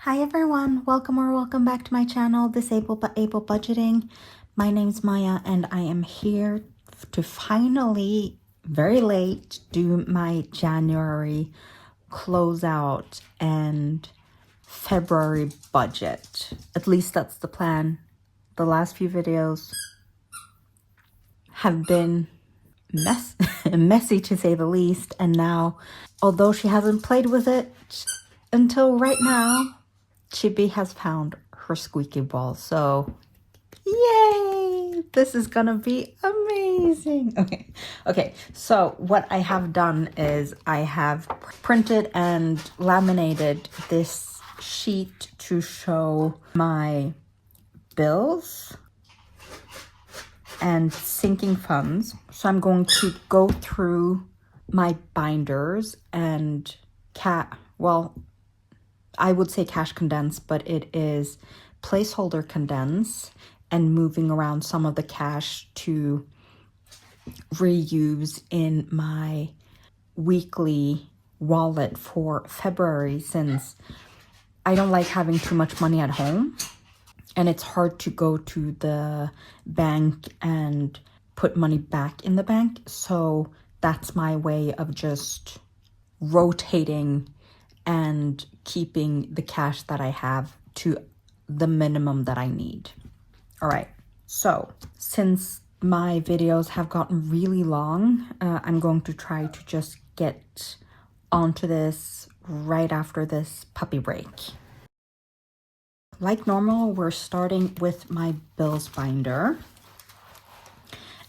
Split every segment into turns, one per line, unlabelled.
Hi everyone, welcome back to my channel, Disabled But Able Budgeting. My name's Maya and I am here to finally, very late, do my January closeout and February budget. At least that's the plan. The last few videos have been messy to say the least, and now, although she hasn't played with it until right now, Chibi has found her squeaky ball, so yay! This is gonna be amazing. Okay, so what I have done is I have printed and laminated this sheet to show my bills and sinking funds. So I'm going to go through my binders and I would say cash condense, but it is placeholder condense, and moving around some of the cash to reuse in my weekly wallet for February, since I don't like having too much money at home and it's hard to go to the bank and put money back in the bank. So that's my way of just rotating and keeping the cash that I have to the minimum that I need. All right, so since my videos have gotten really long, I'm going to try to just get onto this right after this puppy break. Like normal, we're starting with my bills binder.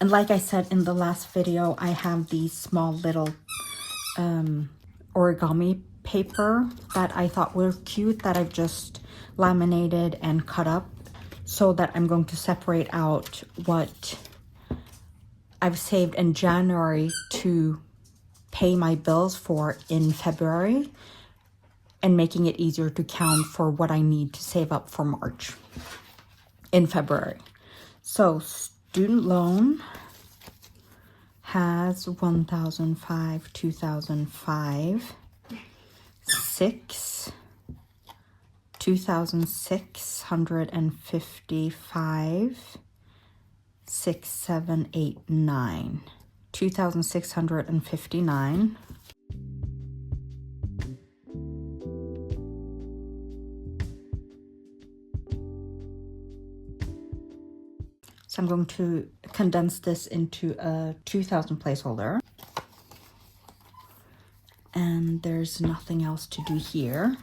And like I said in the last video, I have these small little origami paper that I thought were cute that I've just laminated and cut up, so that I'm going to separate out what I've saved in January to pay my bills for in February, and making it easier to count for what I need to save up for March in February. So student loan has 1,005, 2,005, 6, 2,655, 6, 7, 8, 9, 2,659. So I'm going to condense this into a 2,000 placeholder. And there's nothing else to do here.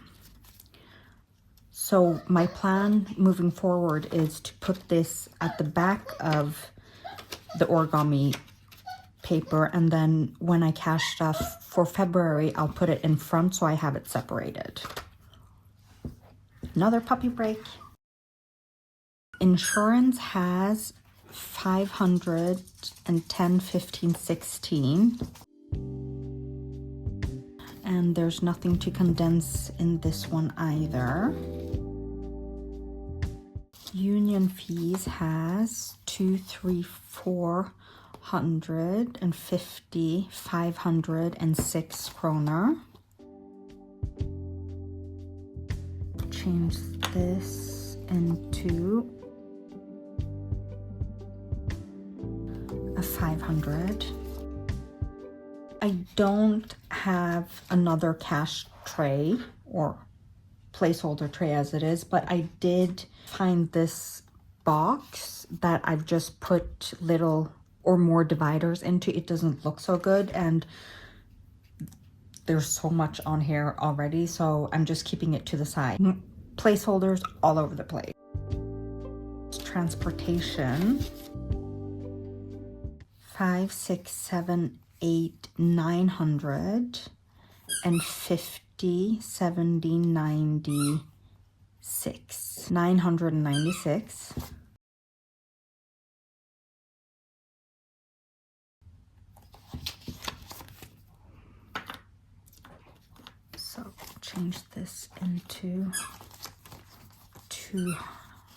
So my plan moving forward is to put this at the back of the origami paper, and then when I cash stuff for February, I'll put it in front so I have it separated. Another puppy break. Insurance has 510, 15, 16. And there's nothing to condense in this one either. Union fees has 2, 3, 450, 506 kroner. Change this into a 500. I don't have another cash tray or placeholder tray as it is, but I did find this box that I've just put little or more dividers into. It doesn't look so good, and there's so much on here already, so I'm just keeping it to the side. Placeholders all over the place. Transportation, 5, 6, 7, 8, 900, and 50, 70, 96, 996. So change this into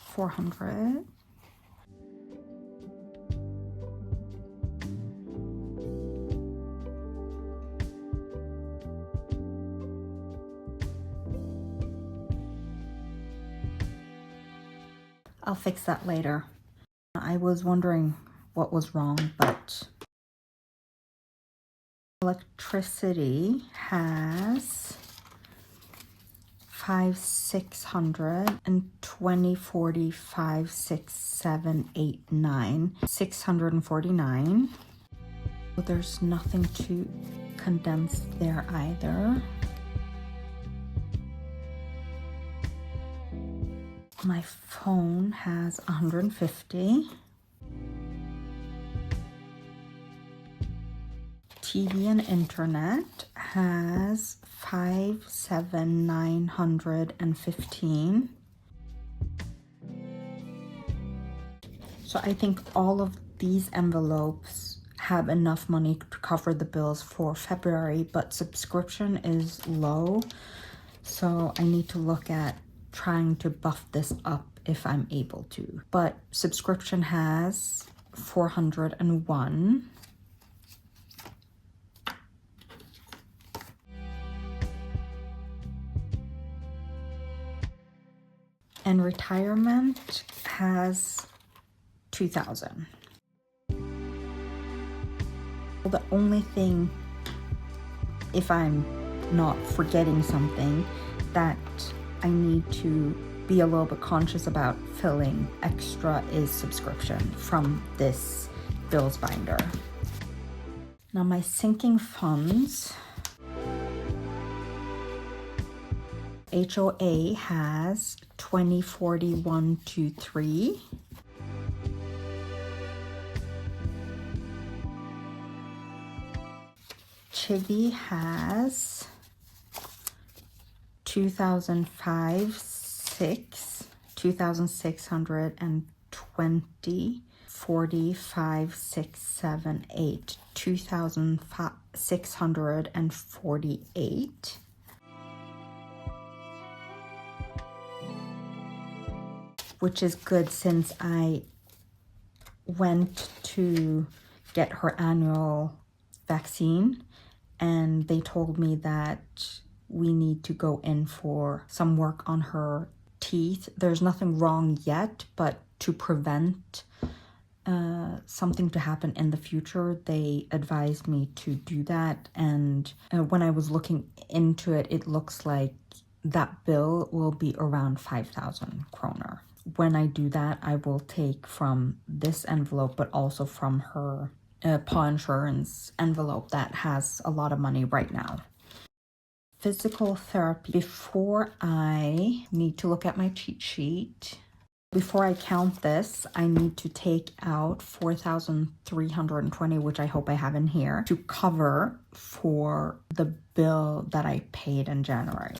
400. I'll fix that later. I was wondering what was wrong, but electricity has 5, 600, and 20, 40, 5, 6, 7, 8, 9, 649. So there's nothing to condense there either. My phone has 150. TV and internet has 5, 7, 915. So I think all of these envelopes have enough money to cover the bills for February, but subscription is low. So I need to look at trying to buff this up if I'm able to. But subscription has 401. And retirement has 2,000. The only thing, if I'm not forgetting something, that I need to be a little bit conscious about filling extra is subscription from this bills binder. Now my sinking funds, HOA has 20, 40, 1, 2, 3. Chibi has 2005, 6, 2620, 45, 6, 7, 8, 2648. Which is good since I went to get her annual vaccine and they told me that we need to go in for some work on her teeth. There's nothing wrong yet, but to prevent something to happen in the future, they advised me to do that. And when I was looking into it, it looks like that bill will be around 5,000 kroner. When I do that, I will take from this envelope, but also from her paw insurance envelope that has a lot of money right now. Physical therapy. Before I need to look at my cheat sheet. Before I count this, I need to take out 4,320, which I hope I have in here, to cover for the bill that I paid in January.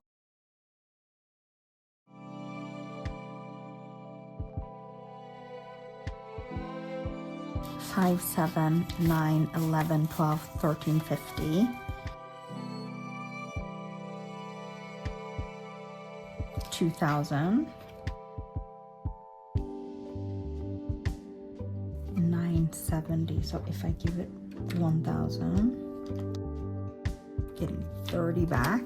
5, 7, 9, 11, 12, 13, 50. 2,000. 970. So if I give it 1,000, getting 30 back.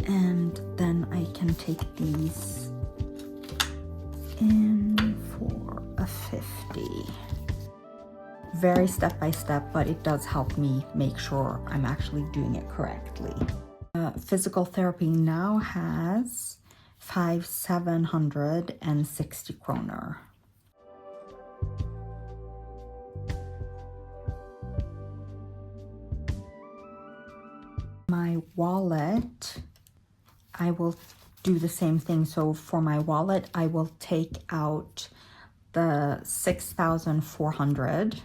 And then I can take these in for a 50. Very step by step, but it does help me make sure I'm actually doing it correctly. Physical therapy now has 760 kroner. My wallet, I will do the same thing. So for my wallet, I will take out the 6,400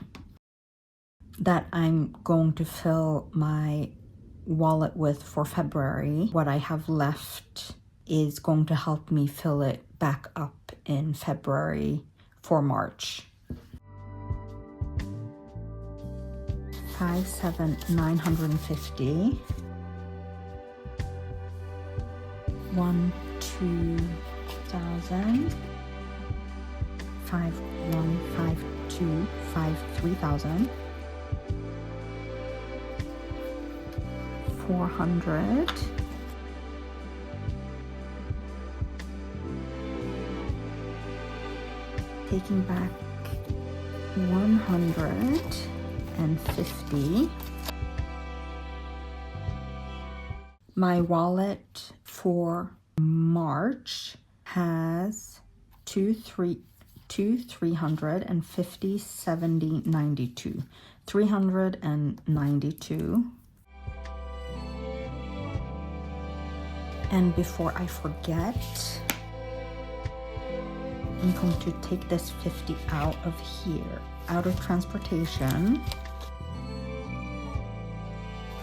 that I'm going to fill my wallet with for February. What I have left is going to help me fill it back up in February for March. 5,950. 1, 2,000. 5, 1, 5, 2, 5, 3,000. 400. Taking back 150. My wallet for March has 350, 70, 92. 392. And before I forget, I'm going to take this 50 out of here, out of transportation,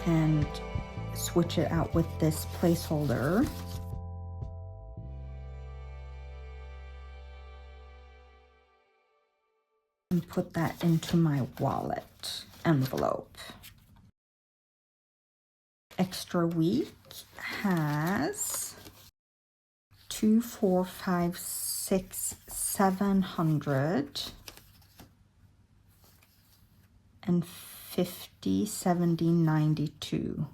and switch it out with this placeholder. And put that into my wallet envelope. Extra week has 2, 4, 5, 6, 700 and 50, 70, 92.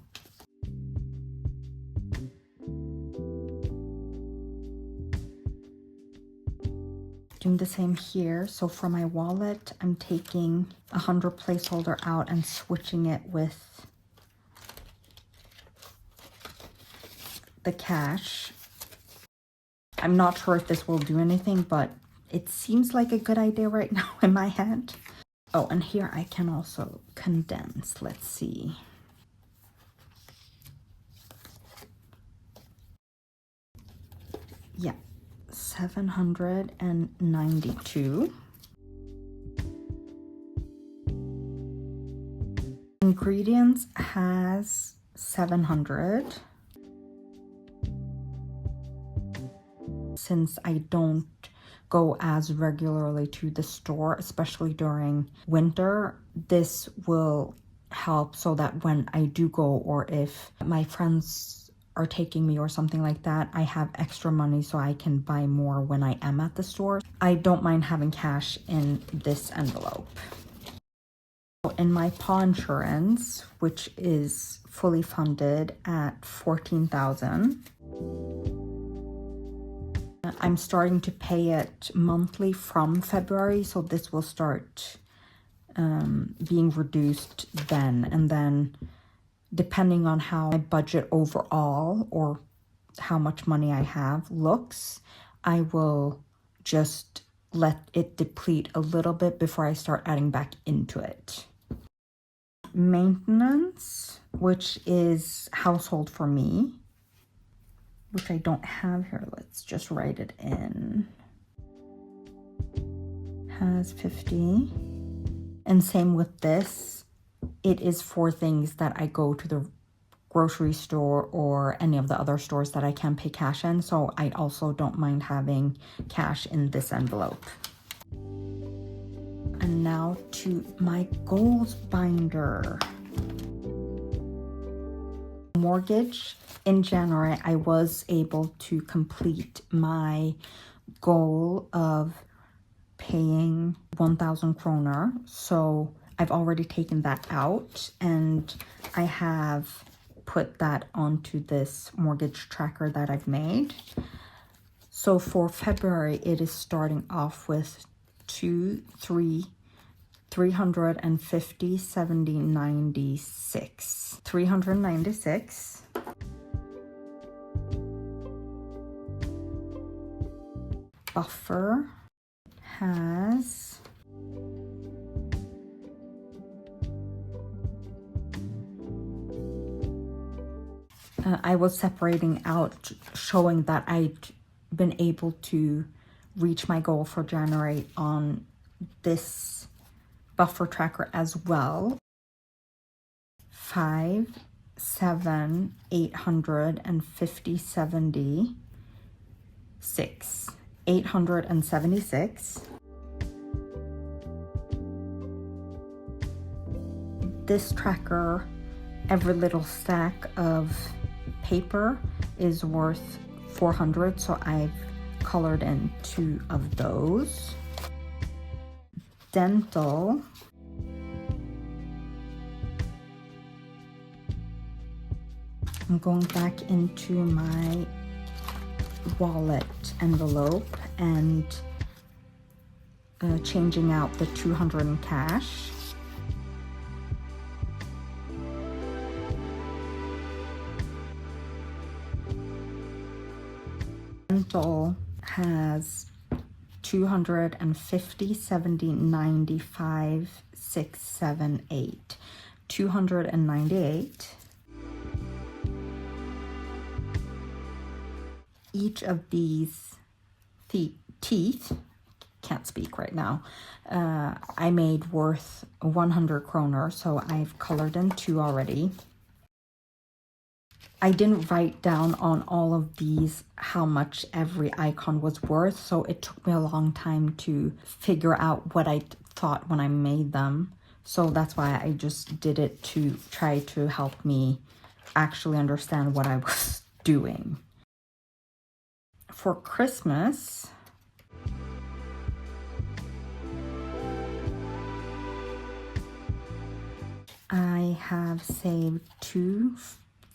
Doing the same here. So for my wallet, I'm taking 100 placeholder out and switching it with the cash. I'm not sure if this will do anything, but it seems like a good idea right now in my head. Oh, and here I can also condense. Let's see. Yeah, 792. Ingredients has 700. Since I don't go as regularly to the store, especially during winter, this will help so that when I do go, or if my friends are taking me or something like that, I have extra money so I can buy more when I am at the store. I don't mind having cash in this envelope. In my paw insurance, which is fully funded at 14,000, I'm starting to pay it monthly from February, so this will start being reduced then. And then depending on how my budget overall or how much money I have looks, I will just let it deplete a little bit before I start adding back into it. Maintenance, which is household for me, which I don't have here. Let's just write it in. Has 50. And same with this. It is for things that I go to the grocery store or any of the other stores that I can pay cash in. So I also don't mind having cash in this envelope. And now to my goals binder. Mortgage. In January, I was able to complete my goal of paying 1,000 kroner. So I've already taken that out, and I have put that onto this mortgage tracker that I've made. So for February, it is starting off with 350, 70, 96. 396. Buffer has I was separating out, showing that I'd been able to reach my goal for January on this buffer tracker as well. 5, 7, 850, 76. 876. This tracker, every little stack of paper is worth 400, so I've colored in 2 of those. Dental, I'm going back into my wallet envelope and changing out the 200 in cash. Rental has 250, 70, 95, 6, 7, 8. 298. Each of these teeth, can't speak right now, I made worth 100 kroner, so I've colored in 2 already. I didn't write down on all of these how much every icon was worth, so it took me a long time to figure out what I thought when I made them. So that's why I just did it to try to help me actually understand what I was doing. For Christmas, I have saved 2,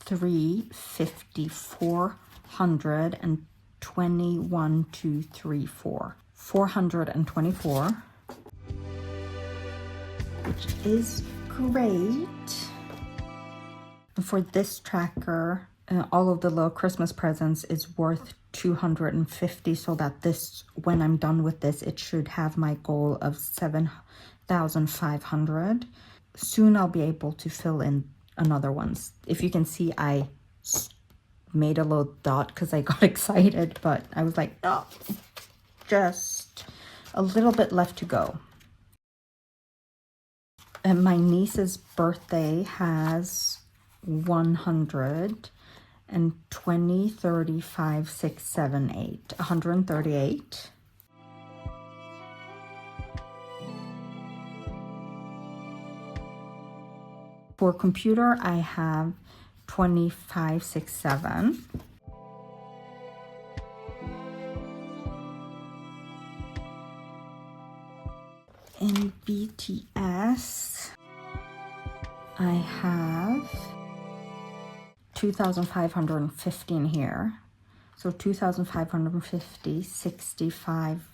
3, 50, 400, and 21, 2, 3, 4. 424, which is great. For this tracker, all of the little Christmas presents is worth 250, so that this, when I'm done with this, it should have my goal of 7,500. Soon I'll be able to fill in another ones. If you can see, I made a little dot because I got excited, but I was like, no, just a little bit left to go. And my niece's birthday has 100 and 20, 35, 6, 7, 8, 138. For computer, I have 25, 6, 7. In BTS, I have 2,550 in here. So 2,550, 65,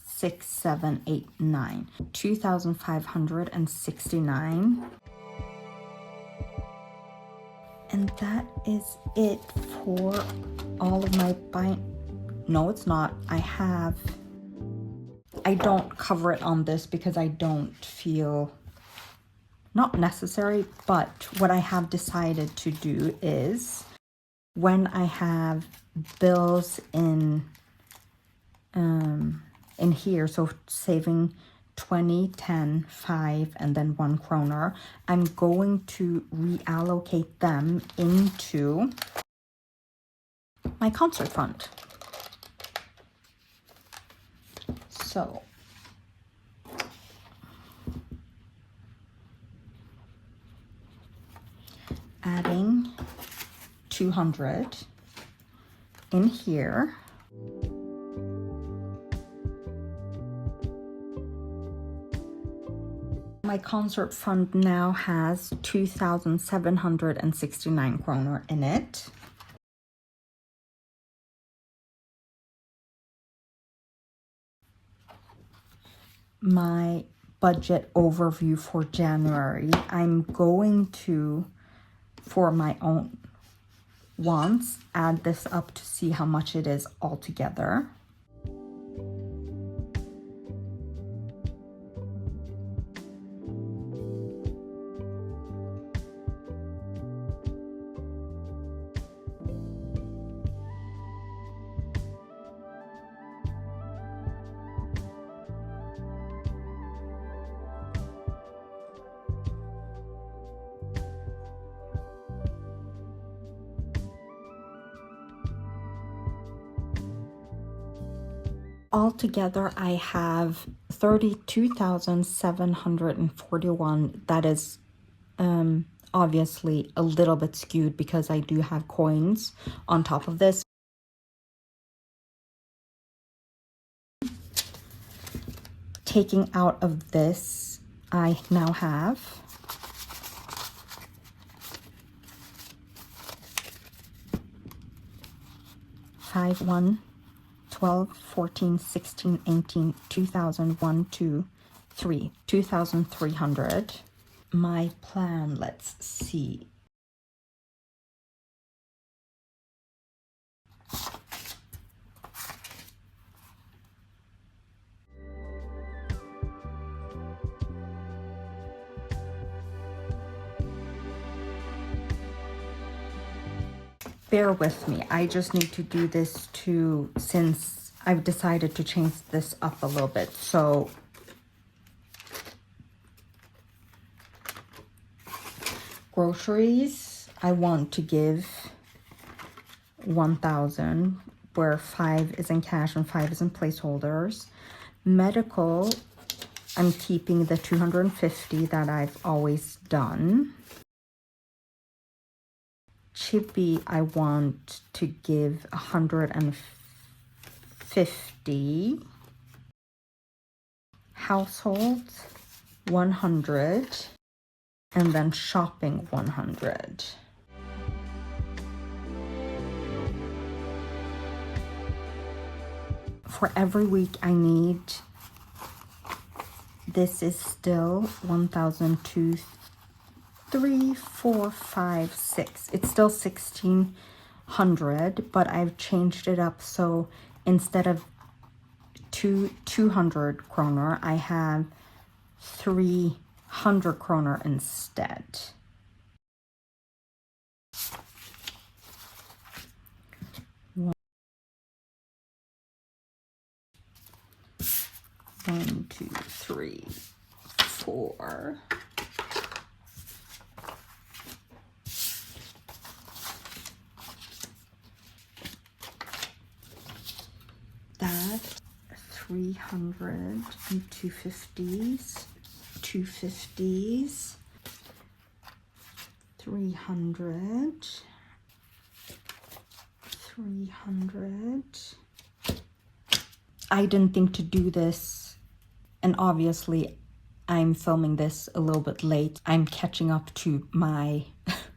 6, 7, 8, 9. 2,569. And that is it for all of my no, it's not. I don't cover it on this because I don't feel not necessary, but what I have decided to do is when I have bills in here, so saving 20, 10, 5, and then 1 kroner, I'm going to reallocate them into my concert fund. So adding 200 in here. My concert fund now has 2,769 kroner in it. My budget overview for January, I'm going to, for my own wants, add this up to see how much it is altogether. Altogether, I have 32,741. That is obviously a little bit skewed because I do have coins on top of this. Taking out of this, I now have 5, 1, 12, 14, 16, 18, 2000, 1, 2, 3, 2,300. My plan, let's see. Bear with me. I just need to do this too, since I've decided to change this up a little bit. So groceries, I want to give 1,000, where 5 is in cash and 5 is in placeholders. Medical, I'm keeping the 250 that I've always done. Chippy, I want to give 150. Household, 100. And then shopping, 100. For every week I need, this is still 1,002, 3, 4, 5, 6. It's still 1,600, but I've changed it up. So instead of 200 kroner, I have 300 kroner instead. One, 2, 3, 4. That 300 and 250s, 250s, 300, 300. I didn't think to do this, and obviously I'm filming this a little bit late. I'm catching up to my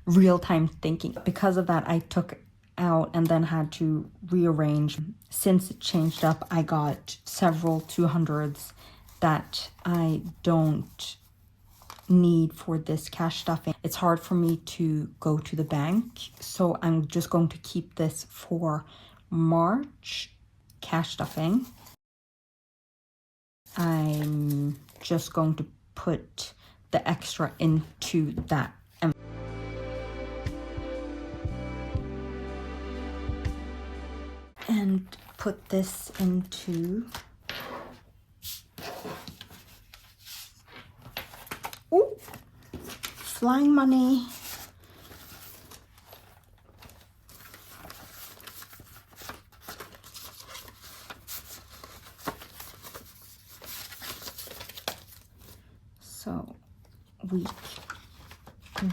real-time thinking. Because of that, I took out and then had to rearrange. Since it changed up, I got several 200s that I don't need for this cash stuffing. It's hard for me to go to the bank, so I'm just going to keep this for March cash stuffing. I'm just going to put the extra into that. And put this into, ooh, flying money. So week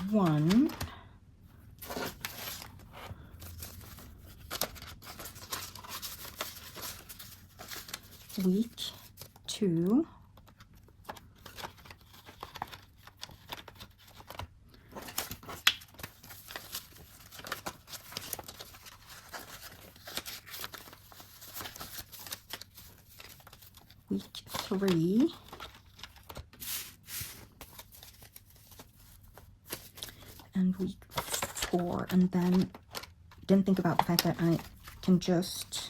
1, week 2, week 3, and week 4. And then didn't think about the fact that I can just,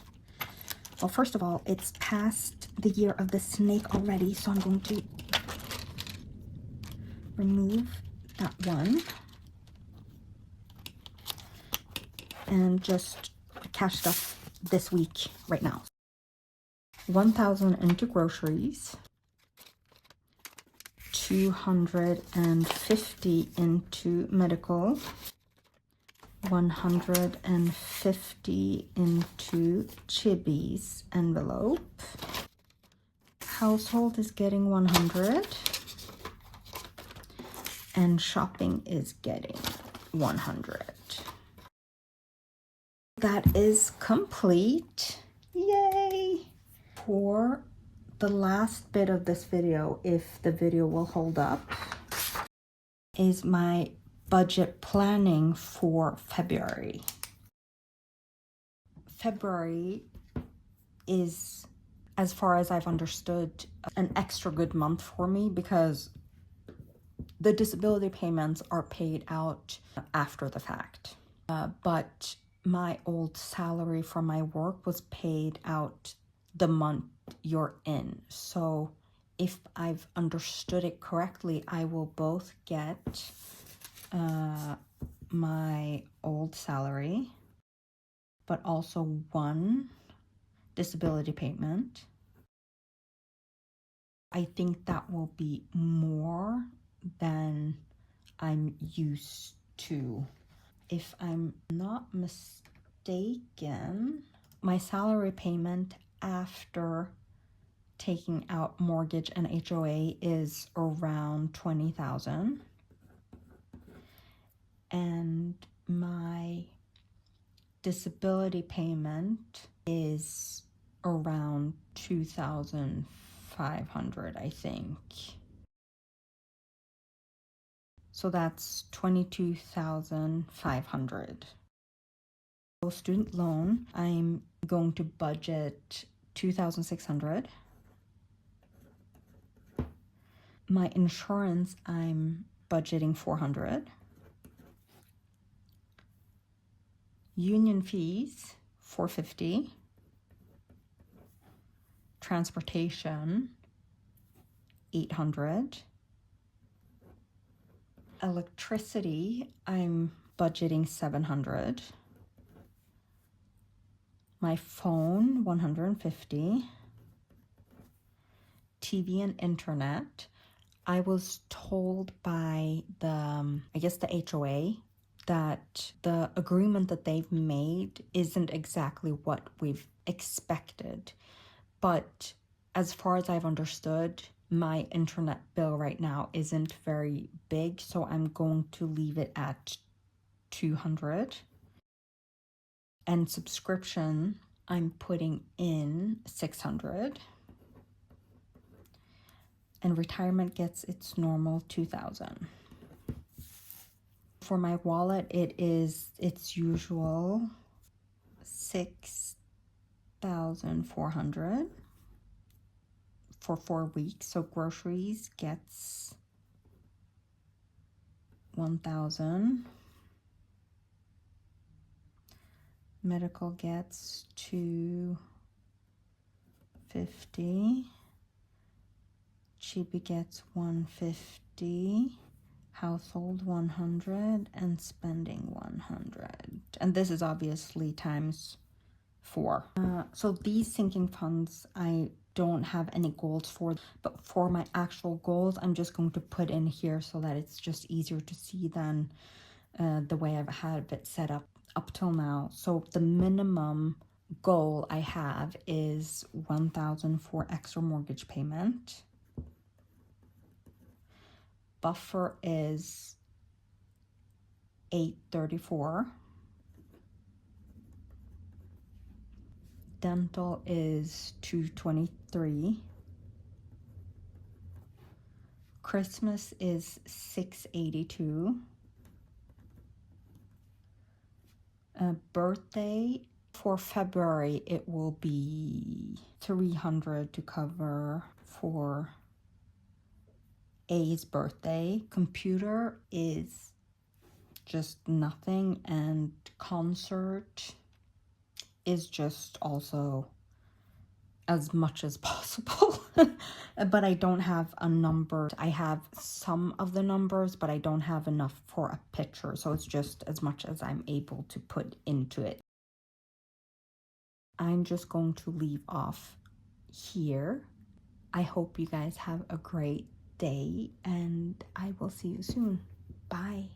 well, first of all, it's past the year of the snake already, so I'm going to remove that one and just cash stuff this week right now. 1,000 into groceries, 250 into medical, 150 into Chibi's envelope. Household is getting 100. And shopping is getting 100. That is complete. Yay! For the last bit of this video, if the video will hold up, is my budget planning for February. February is, as far as I've understood, an extra good month for me because the disability payments are paid out after the fact. But my old salary from my work was paid out the month you're in. So if I've understood it correctly, I will both get my old salary, but also one disability payment. I think that will be more than I'm used to. If I'm not mistaken, my salary payment after taking out mortgage and HOA is around $20,000. And my disability payment is around $2,500, I think. So that's $22,500. So student loan, I'm going to budget $2,600. My insurance, I'm budgeting $400. Union fees, $450. Transportation, $800. Electricity, I'm budgeting $700. My phone, $150. TV and internet. I was told by the HOA that the agreement that they've made isn't exactly what we've expected. But as far as I've understood, my internet bill right now isn't very big, so I'm going to leave it at $200. And subscription, I'm putting in $600. And retirement gets its normal $2,000. For my wallet, it is its usual $6,400 for 4 weeks. So groceries gets $1,000. Medical gets $250. Chibi gets $150. Household $100, and spending $100. And this is obviously times 4. So these sinking funds, I don't have any goals for, but for my actual goals, I'm just going to put in here so that it's just easier to see than the way I've had it set up till now. So the minimum goal I have is $1,000 for extra mortgage payment. Buffer is $834. Dental is $223. Christmas is $682. Birthday for February, it will be $300 to cover for A's birthday. Computer is just nothing, and concert is just also as much as possible. But I don't have a number. I have some of the numbers, but I don't have enough for a picture, so it's just as much as I'm able to put into it. I'm just going to leave off here. I hope you guys have a great day, and I will see you soon. Bye.